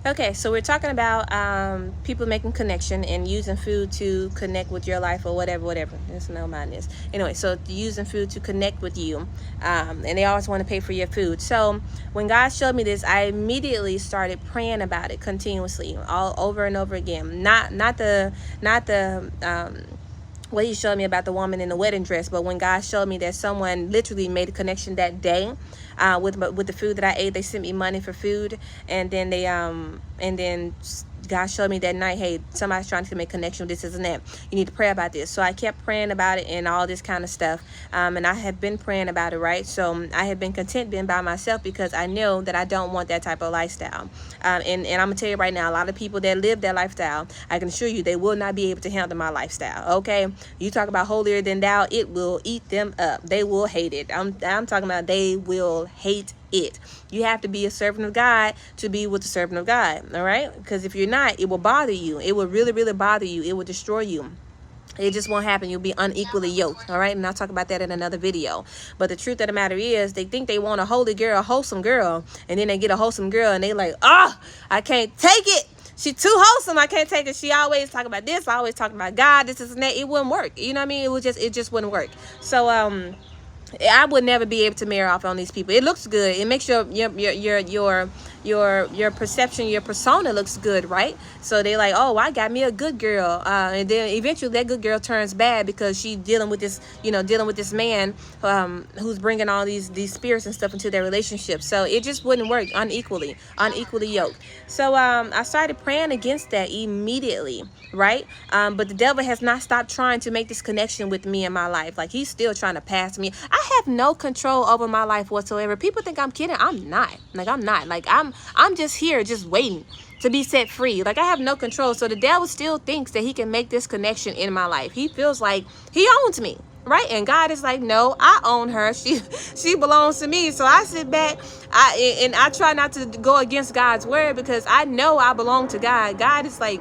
Okay, so we're talking about people making connection and using food to connect with your life or whatever. There's no madness. Anyway, so using food to connect with you, and they always want to pay for your food. So when God showed me this, I immediately started praying about it continuously, all over and over again. Not the what he showed me about the woman in the wedding dress, but when God showed me that someone literally made a connection that day with the food that I ate. They sent me money for food, and then God showed me that night, hey, somebody's trying to make connection with this, isn't that? You need to pray about this. So I kept praying about it and all this kind of stuff. And I have been praying about it, right? So I have been content being by myself because I know that I don't want that type of lifestyle. And I'm going to tell you right now, a lot of people that live that lifestyle, I can assure you they will not be able to handle my lifestyle, okay? You talk about holier than thou, it will eat them up. They will hate it. I'm talking about they will hate it. You have to be a servant of God to be with the servant of God, all right? Because if you're not, it will bother you. It will really, really bother you. It will destroy you. It just won't happen. You'll be unequally yoked, all right? And I'll talk about that in another video. But the truth of the matter is, they think they want a holy girl, a wholesome girl, and then they get a wholesome girl, and they like, I can't take it. She too wholesome. I can't take it. She always talk about this. I always talk about God. This is and that. It wouldn't work. You know what I mean? It just wouldn't work. So I would never be able to marry off on these people. It looks good. It makes your perception, your persona looks good, right? So they like, oh, I got me a good girl, and then eventually that good girl turns bad because she's dealing with this man who's bringing all these spirits and stuff into their relationship. So it just wouldn't work. Unequally yoked. So I started praying against that immediately, right? But the devil has not stopped trying to make this connection with me in my life. Like, he's still trying to pass me. I have no control over my life whatsoever. People think I'm kidding. I'm not. Like, I'm just here, just waiting to be set free. Like, I have no control. So the devil still thinks that he can make this connection in my life. He feels like he owns me, right? And God is like, no, I own her. She belongs to me. So I sit back, I try not to go against God's word because I know I belong to God. God is like,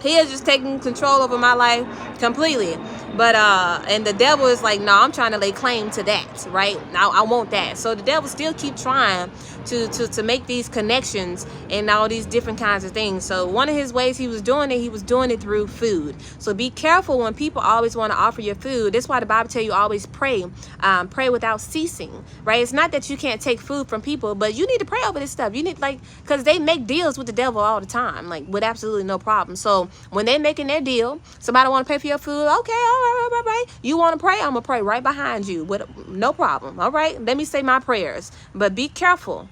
he is just taking control over my life completely. But and the devil is like, no, I'm trying to lay claim to that, right? Now I want that. So the devil still keep trying to make these connections and all these different kinds of things. So one of his ways he was doing it through food. So be careful when people always want to offer you food. That's why the Bible tells you always pray without ceasing, right? It's not that you can't take food from people, but you need to pray over this stuff. You need, like, because they make deals with the devil all the time, like, with absolutely no problem. So when they're making their deal, somebody want to pay for your food, okay, all right. You want to pray? I'm gonna pray right behind you with no problem. All right, let me say my prayers, but be careful.